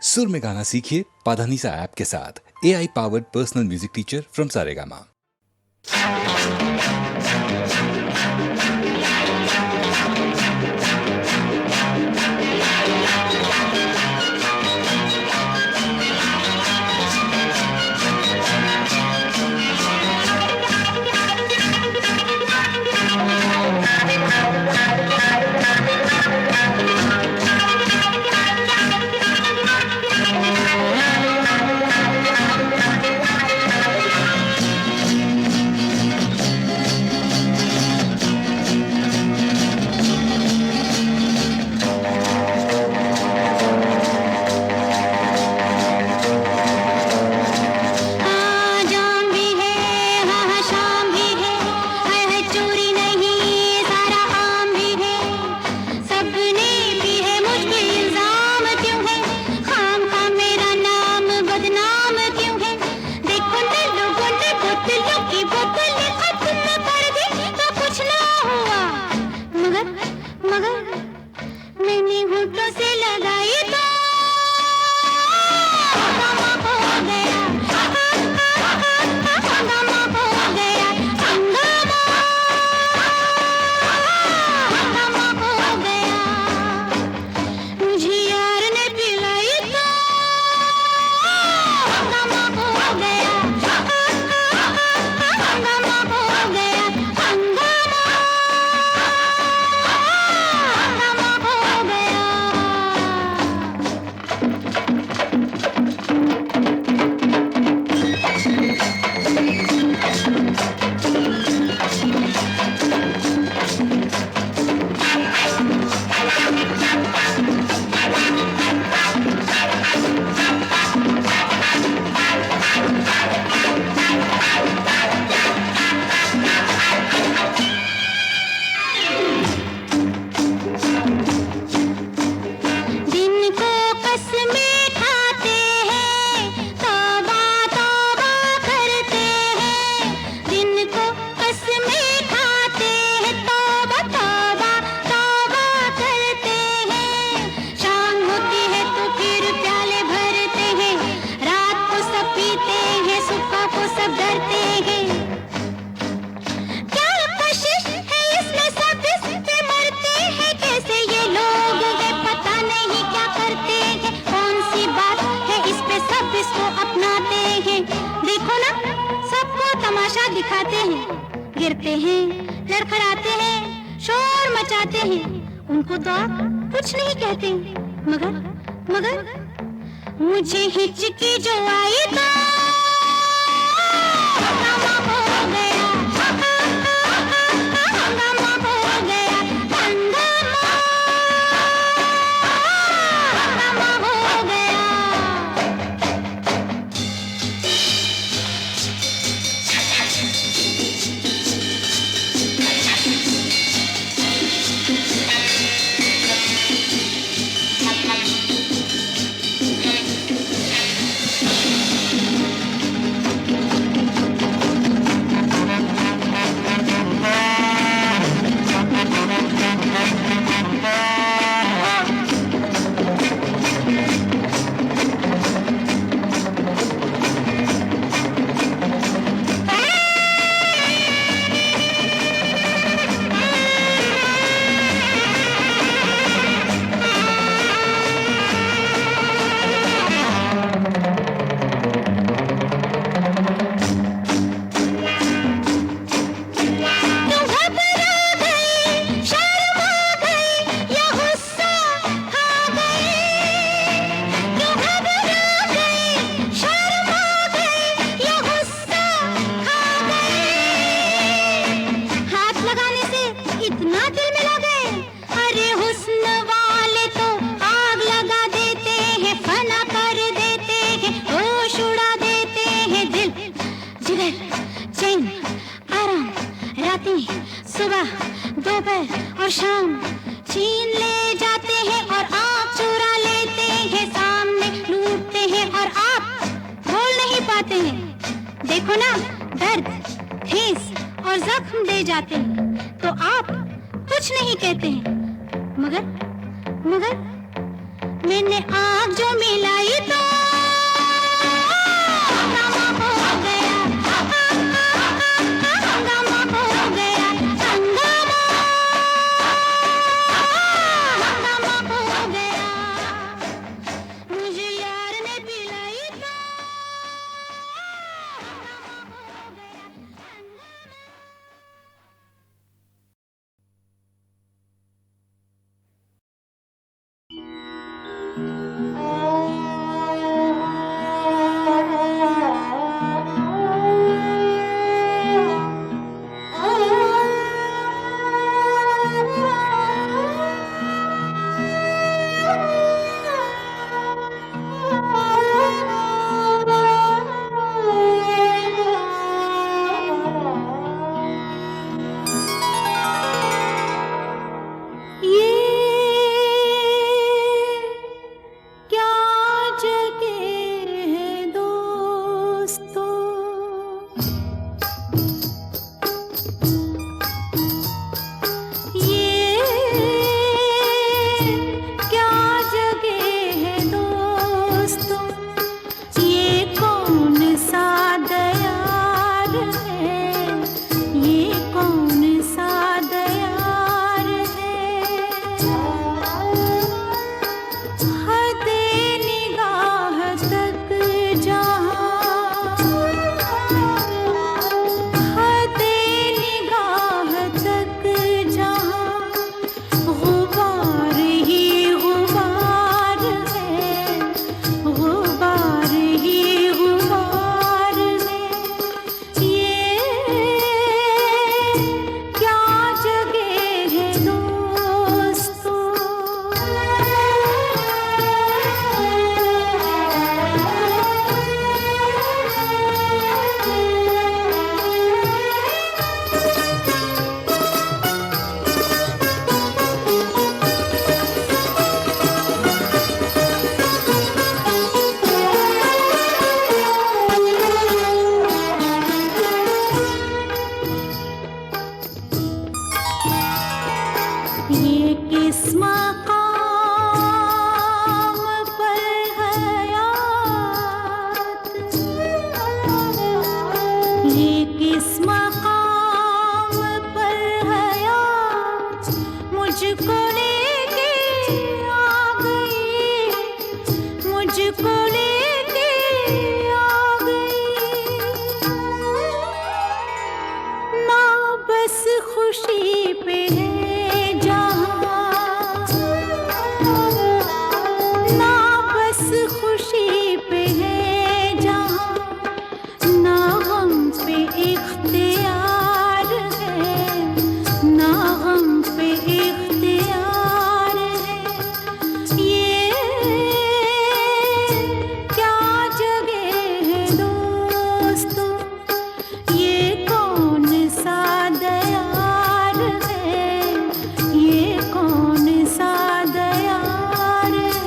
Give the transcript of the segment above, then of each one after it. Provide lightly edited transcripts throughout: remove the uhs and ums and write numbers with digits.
सुर में गाना सीखिए पाधानीसा ऐप के साथ। AI powered personal music teacher from Saregama. दिखाते हैं, गिरते हैं, लड़खड़ाते हैं, शोर मचाते हैं, उनको तो आप कुछ नहीं कहते। मगर मुझे हिचकी जो आई तो हंगामा हो गया, हंगामा हो गया, हंगामा हो गया। सुबह दोपहर और शाम छीन ले जाते हैं और आँख चुरा लेते हैं, सामने लूटते हैं और आप बोल नहीं पाते हैं। देखो ना, दर्द, ठेस और जख्म दे जाते हैं तो आप कुछ नहीं कहते हैं। मगर मैंने आँख जो मिलाई मुझको लेके आ गई। ना बस खुशी पे है जहां, ना बस खुशी पे है जहां, ना गम पे इख्तियार है, ना गम पे इख्तियार है। ये क्या जगह है दोस्तों, ये कौन सा दयार है, ये कौन सा दयार है।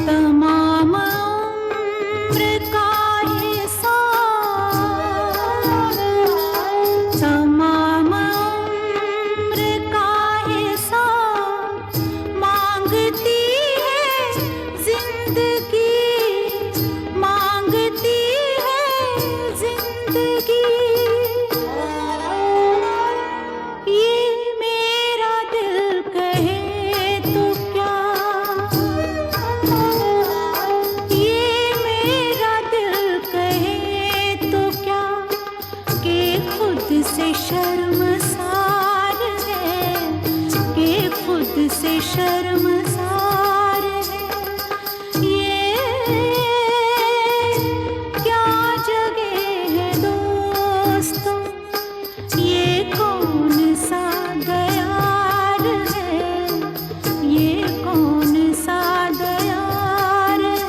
तमाम उम्र का हिसाब, तमाम उम्र का हिसाब मांगती है जिंदगी, मांगती है जिंदगी। ये मेरा दिल कहे तो क्या, ये मेरा दिल कहे तो क्या, कि खुद से शर्मसार है, कि खुद से शर्मसार है। ये क्या जगह है दोस्तों, ये कौन सा दयार है, ये कौन सा दयार है।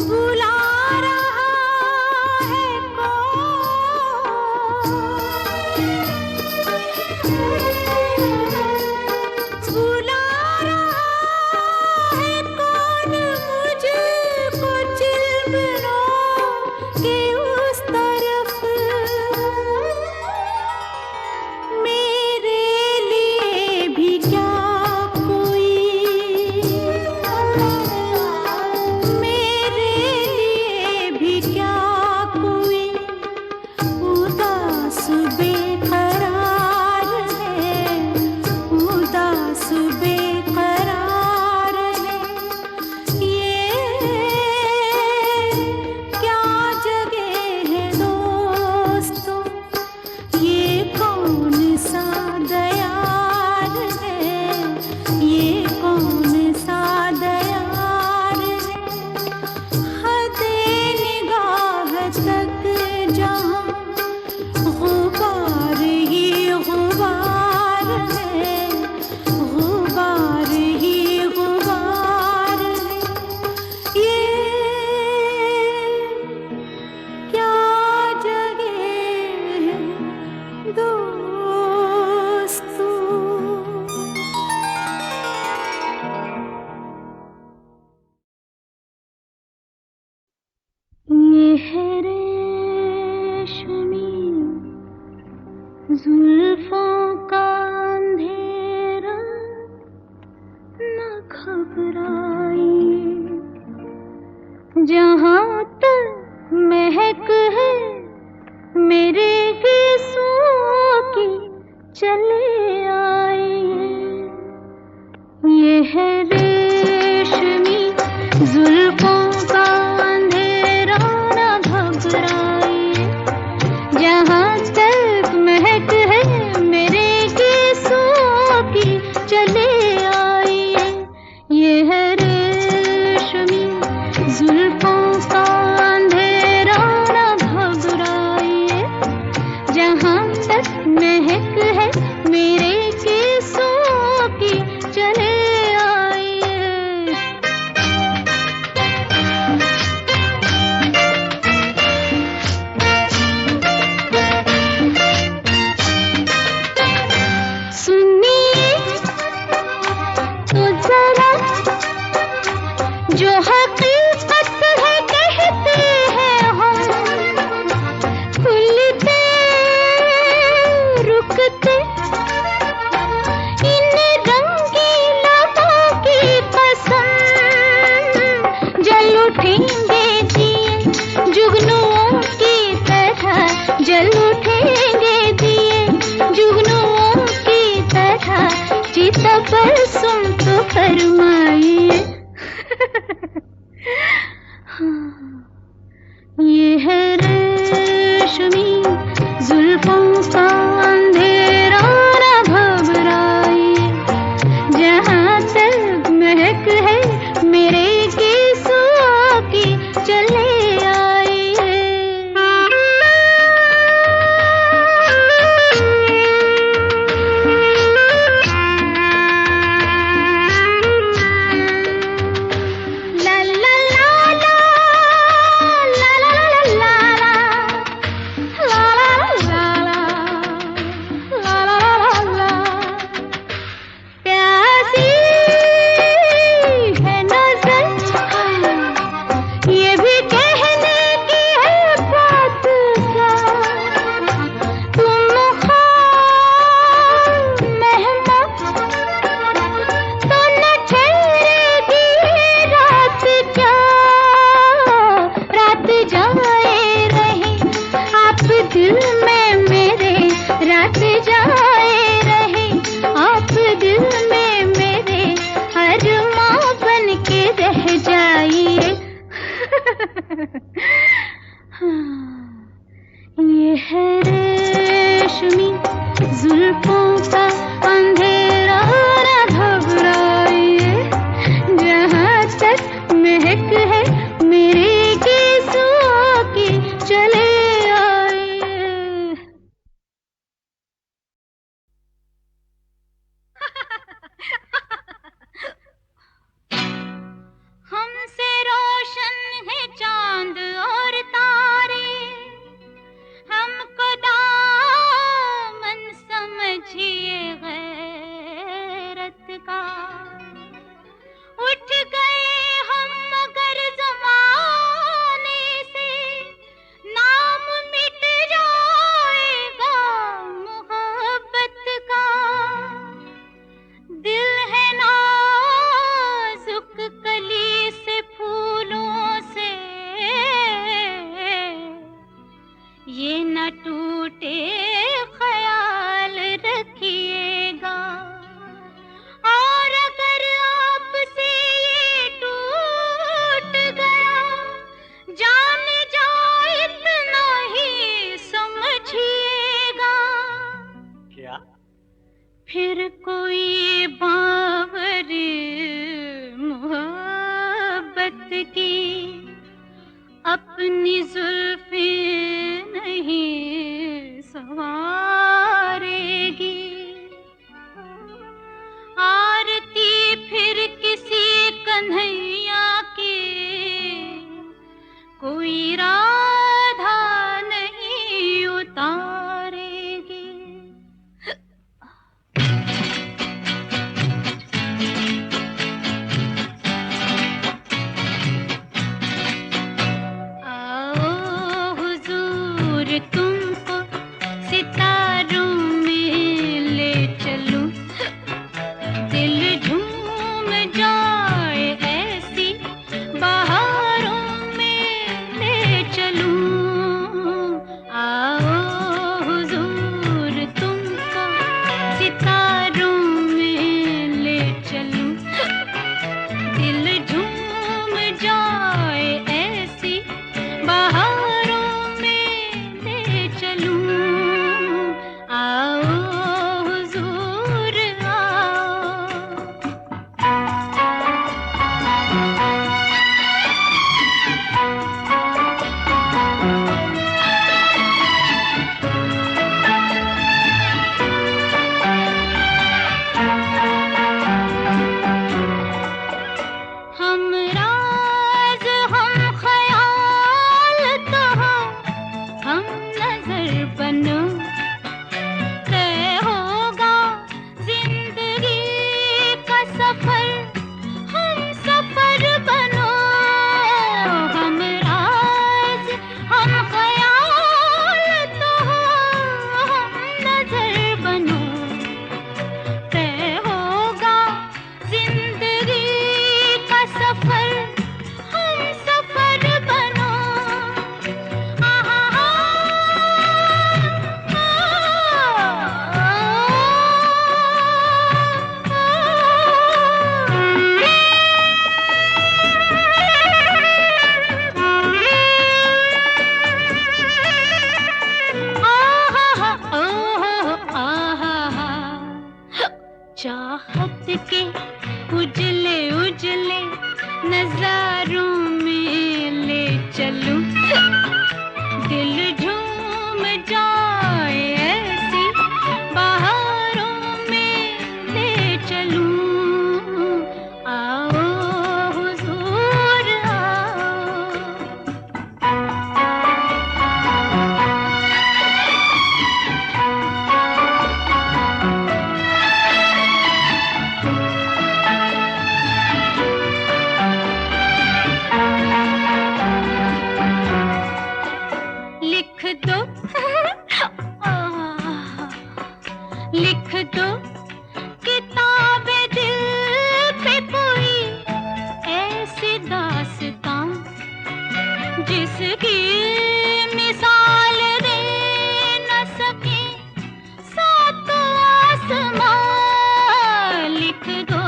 बुला रहा है कौन, बुला रहा है कौन मुझको चिलमनों के उस तरफ। मेरे लिए भी क्या कोई, मेरे लिए भी क्या कोई उदास बेकरार है, उदास बेकरार है। ये क्या जगह है दोस्तों, ये कौन सा दयार है, ये कौन सा दयार है। हदे निगाह तक जहां गुबार ही गुबार है, गुबार ही गुबार है। ये क्या जगह है दोस्तों। ये है रेशमी जुल्फों का अंधेरा, न घबराइए, जहाँ तक महक है मेरे गीसों की चले आइए। ये है रेशमी जुल्फों का अंधेरा, न घबराइए, जहाँ तक महक है मेरे गीसों की चले आइए। ये है रेशमी जुल्फों का अंधेरा, न घबराइए, जहाँ तक महक है मेरे फरमाइए। ये है रेशमी जुल्फों का अंधेरा, न घबराइए। जहाँ तक महक है मेरे केसों की, चले आइए। ला ला ला ला, ला ला ला ला ला, ला ला ला ला, ला ला। प्यासी है नजर, ये भी कहने की है बात क्या। तुम खाब मेहमान तो न ठहरेगी रात क्या। रात जाए रहे आप दिल में मेरे, रात जाए रहे आप दिल में मेरे, अरमां बन के रह जाइए। ये है रेशमी जुल्फों का अंधेरा, न घबराइए। जहाँ तक महक है मेरे केसों की, चले आइए। हमसे रोशन है चांद और तारे, हमको दामन समझिए गैरत का। उठ गए हम मगर ज़माने से, नाम मिट जाएगा मोहब्बत का। दिल है नाजुक कली से फूलों से, ये न टूटे ख्याल रखिएगा। और अगर आपसे ये टूट गया, जाने जाए इतना ही समझिएगा। क्या? फिर कोई बावर मोहब्बत की अपनी जुल्फे नहीं संवारेगी। आरती फिर किसी कन्हैया की, कोई राधा नहीं उतारेगी। आओ हुजूर तुमको सितारों में ले चलूं, दिल झूम जाए ऐसी बहारों में ले चलूं। आओ हुजूर तुमको सितारों में ले चलूं, दिल झूम जाए ऐसी बहारों में ले दो लिख दो किताबे दिल पे कोई ऐसी दास्तां जिसकी मिसाल दे न सके सातों आसमां। लिख दो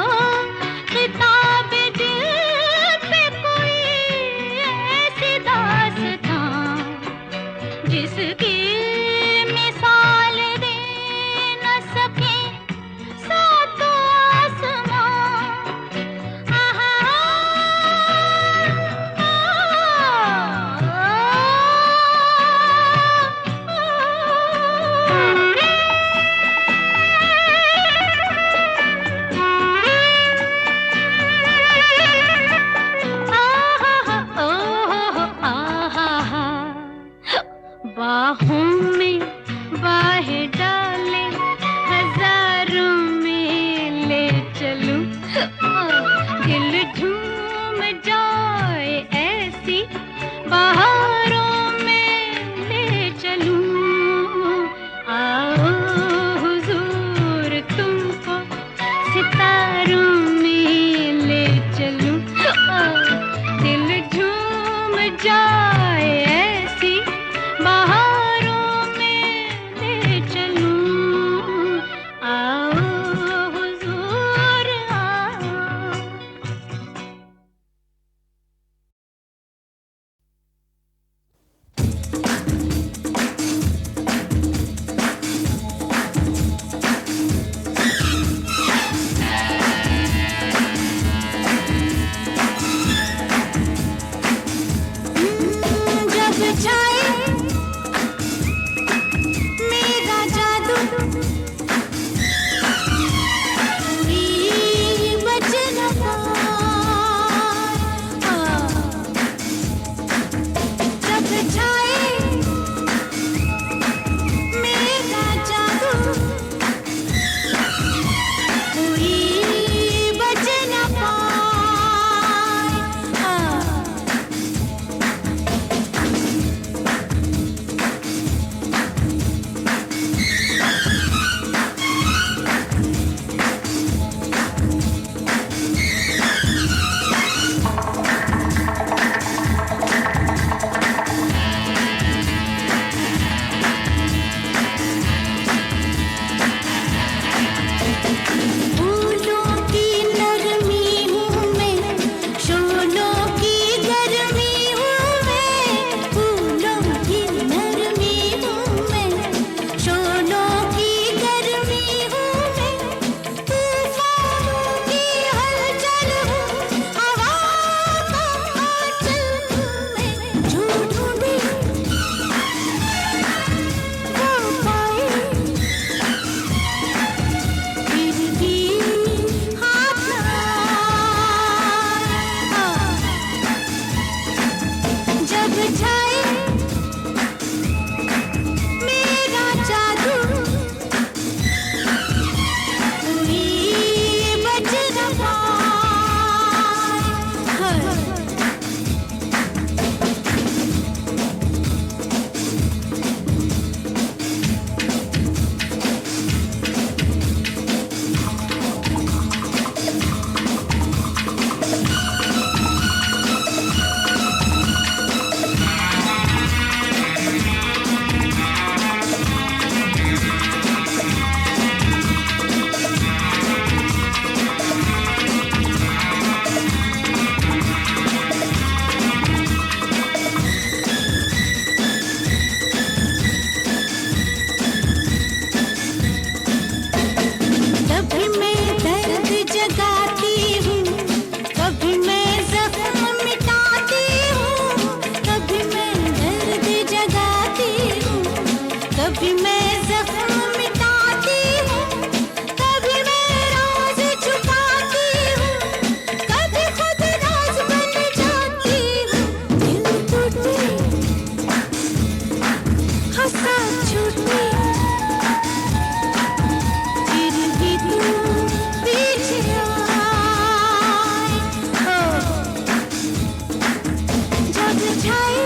किताबे दिल पे कोई ऐसी दास्तां जिसकी मिसाल दे न सके सातों आसमां। आहा बाहों में बाहें डाले हजारों में ले चलूं दिल झूम जाए ऐसी बहारों में ले चलूं। आओ हुजूर तुमको सितारों में ले चलूं दिल झूम जाए ऐसी बहारों में ले चलूं। आओ हुजूर आओ। जब छाए मेरा जादू कोई बच न पाए। जब छाए मेरा जादू कोई बच न पाए। फूलों की नरमी हूँ मैं, शोलों की गर्मी हूँ मैं। फूलों की नरमी हूँ मैं, शोलों की गर्मी हूँ मैं। तूफानों की हलचल हूँ, हवा का आंचल हूँ मैं। जो ढूंढे वो पाए, फिर भी हाथ न आए। जब छाए मेरा जादू कोई बच न पाए। कभी मैं दर्द जगाती हूँ, कभी मैं जख्म मिटाती हूँ। कभी मैं दर्द जगाती हूँ, कभी मैं जख्म मिटाती हूँ। कभी मैं राज छुपाती हूँ, कभी खुद राज बन जाती हूँ। दिल टूटे हंसा छूटे, फिर भी तू पीछे आए। जब छाए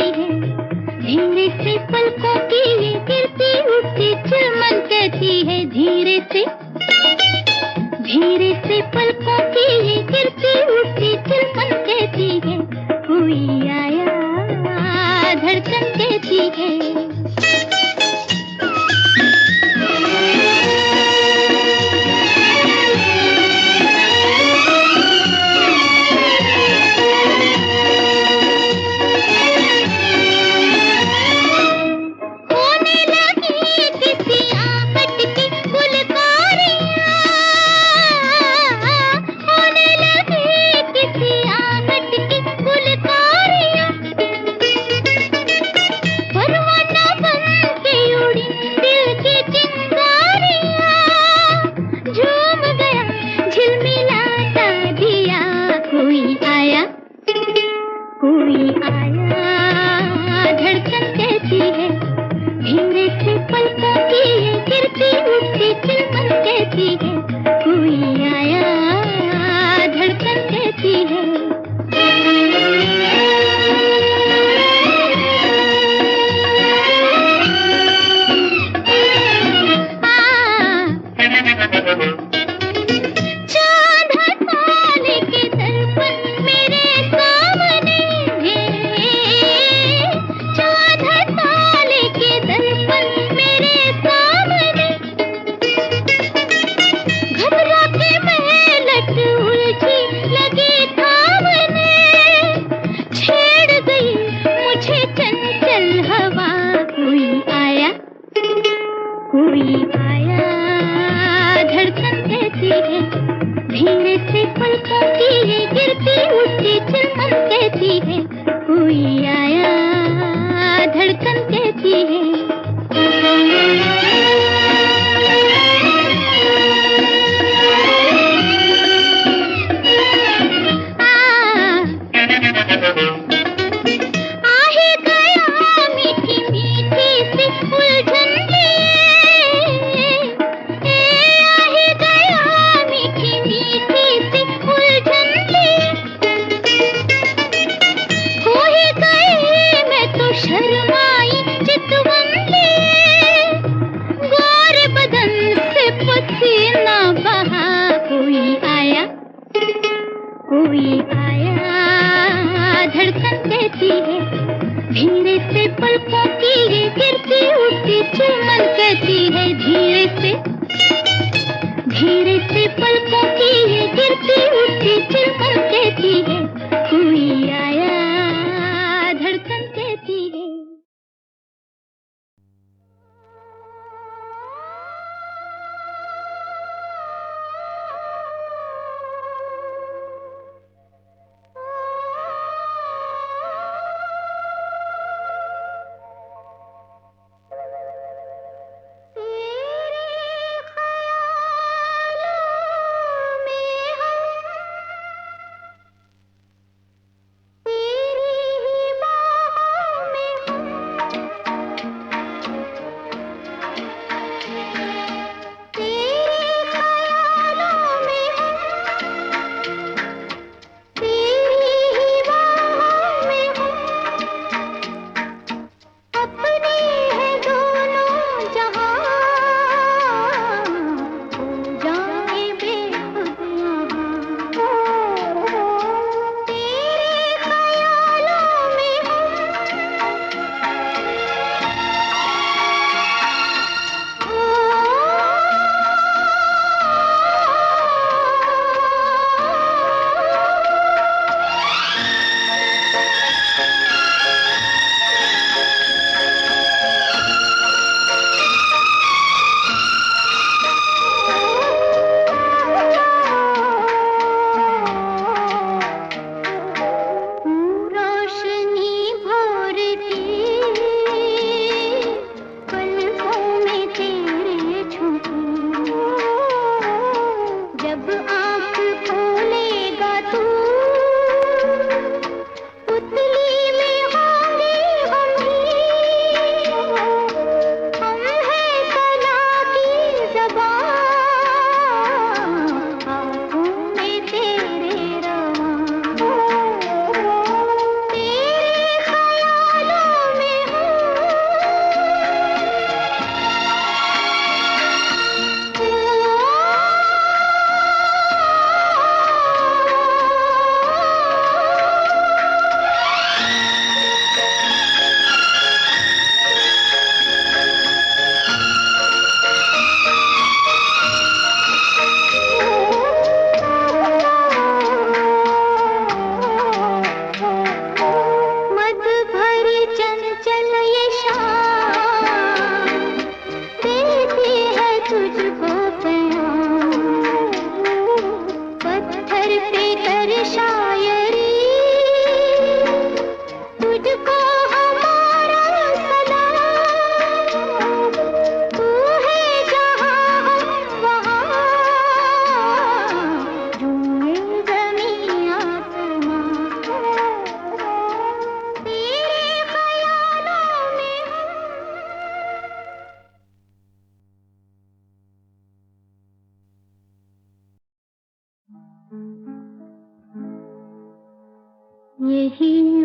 है। धीरे से पलकों की ये गिरती उठती चिलमन कहती है, धीरे से पलकों की ये गिरती उठती चिलमन कहती है, कोई आया धड़कन कहती है।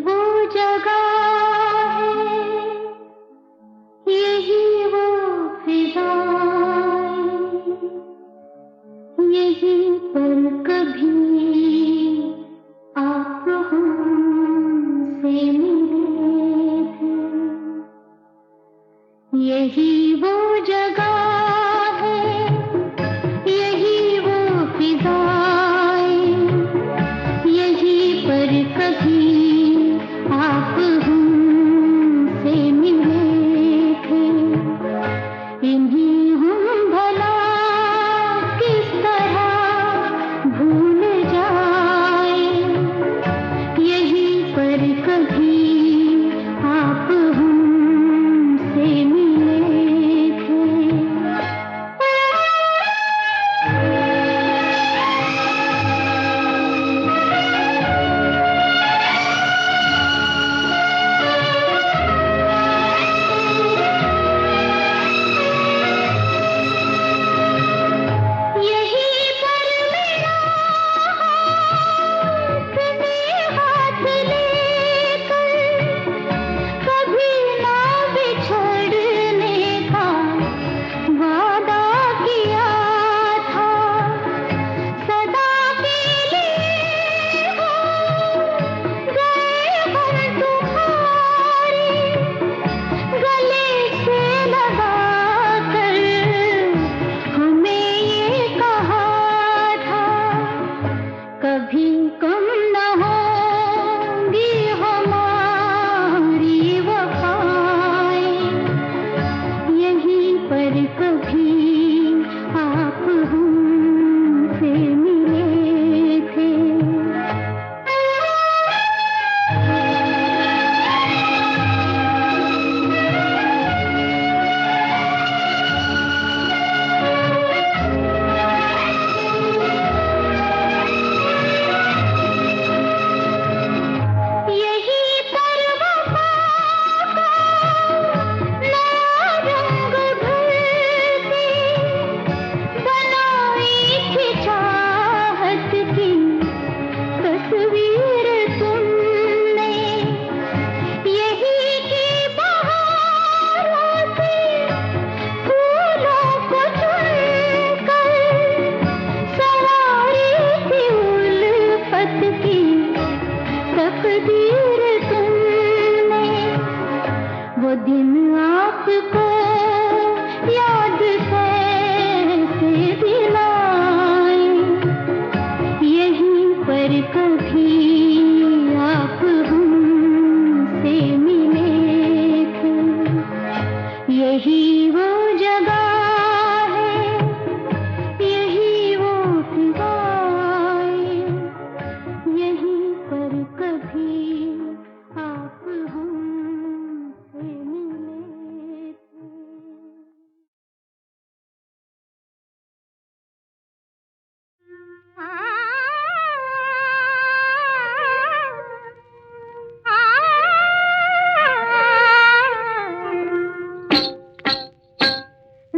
वो जगह है, यही वो फिजाएं, यहीं पर कभी आप हमसे मिले थे। यही वो जगह है, यही वो फिजाएं, यहीं पर कभी आप हमसे मिले थे। इन्हीं हम भला किस तरह भूल जाए, यहीं पर कभी आप हमसे मिले थे। यहीं पर मेरा हाथ में हाथ लेकर कभी ना बिछड़ने का वादा किया था। सदा के लिए हो गए हम तुम्हारे, गले से लगा कर हमें ये कहा था, कभी कम न होंगी हमारी वफाएं, यहीं पर कभी आप हमसे मिले थे। यहीं पर वफा का नया रंग भरके बनाई थी चाहत की तस्वीर तुमने। यहीं की बहारों से फूलों को चुनकर सवारी थी उल्फत की तकदीर तुमने। वो दिन आपको याद कैसे दिलाएं, यहीं पर कभी आप हमसे मिले थे। यही वो जगह है, यही वो फिजाएं, यहीं पर कभी आप हमसे मिले थे।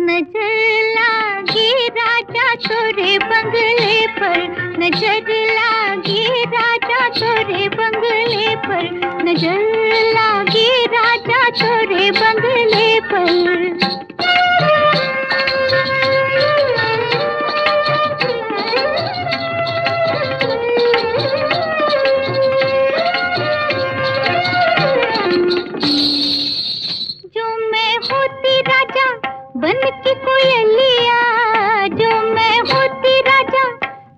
नजर लागी राजा तोरे बंगले पर, नजर लागी राजा तोरे बंगले पर, नजर लागी राजा तोरे बंगले पर। जो मैं होती राजा बन के कोयलिया, जो मैं होती राजा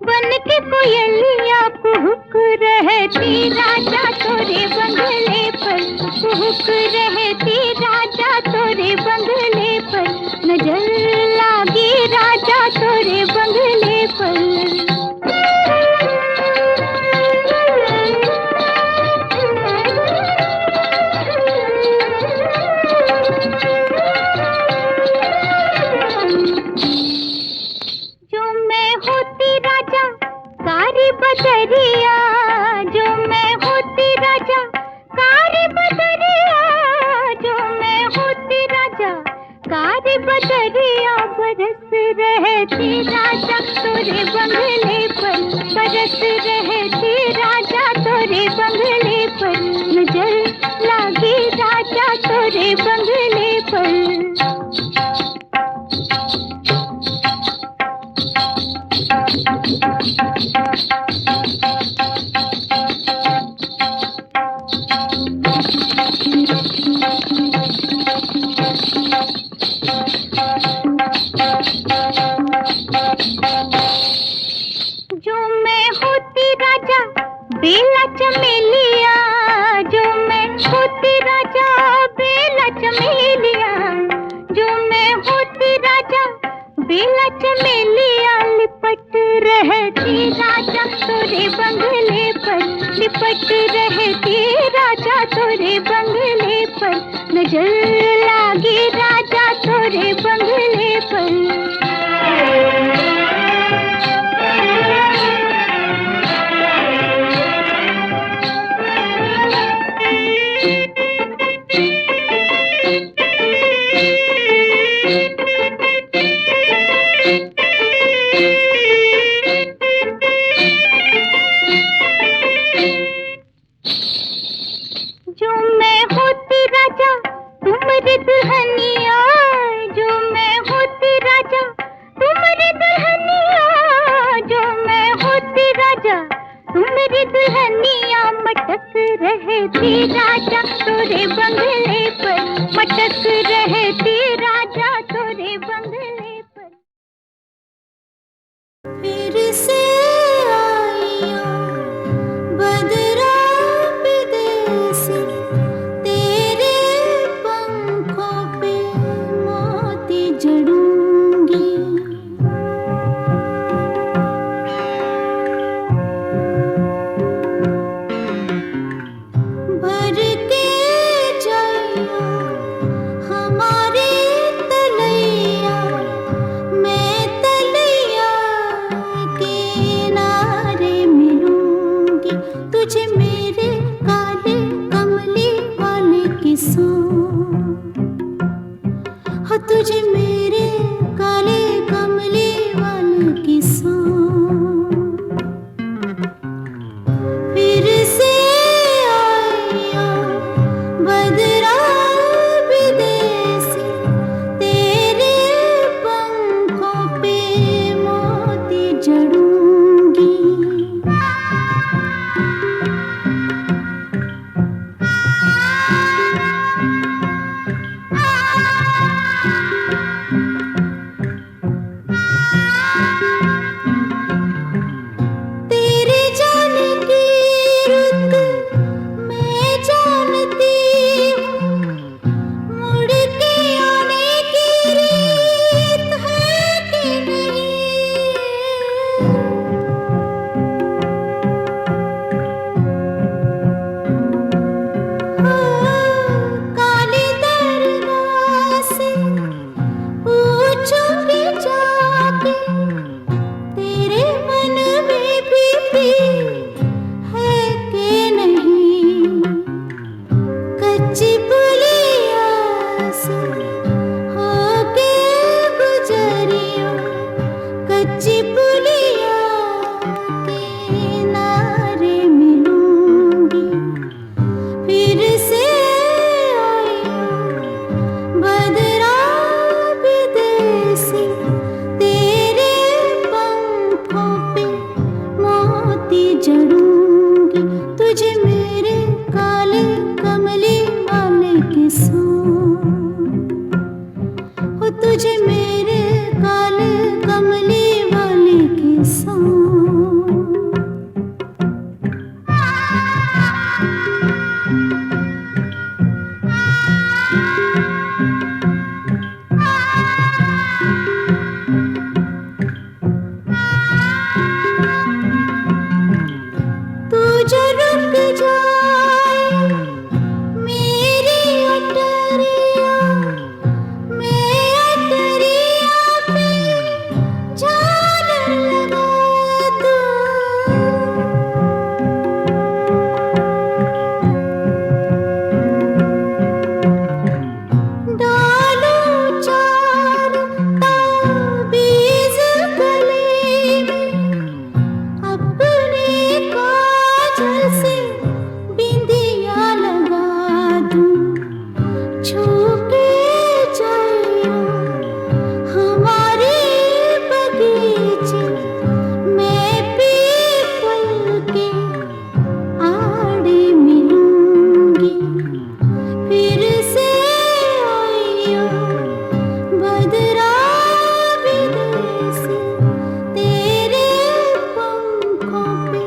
बन के कोयलिया, कुहुक रहती राजा तोरे बंगले पर, कुहुक रहती राजा तोरे बंगले पर, नजर लागी राजा तोरे बंगले पर। जो मैं होती राजा कारी बदरिया, जो मैं होती राजा कारी बदरिया, जो मैं होती राजा कारी बदरिया, बरस रहती राजा तोरे बंगले पर, बरस रहती राजा तोरे बंगले पर, तेरे बंगले पर। जो मैं होती राजा बेला चमेलिया, जो मैं होती राजा बेला चमेलिया, जो मैं होती राजा बेला चमेलिया, लिपट रहती राजा तोरे बंगले पर, लिपट रहती राजा तोरे बंगले पर, नजर लागी राजा तोरे बंगले पर। जो मैं होती राजा तुम्हारी दुल्हनिया, जो मैं होती राजा तुम्हारी दुल्हनिया, जो मैं होती राजा तुम्हारी दुल्हनिया, मटक रहती राजा तोरे बंगले पर, मटक रहती राजा तोरे बंगले पर। फिर से आइयो बदरा विदेसी, तेरे पंखों पे मोती जड़ूंगी। भर के जाइयो हमारे फिर से आइयो बदरा विदेश, तेरे पंखों पे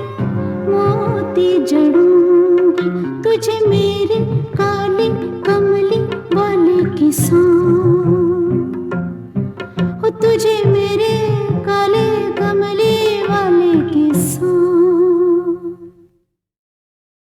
मोती जड़ूंगी, तुझे मेरे काले कमली वाले के साथ, तुझे मेरे काले कमली वाले के साथ।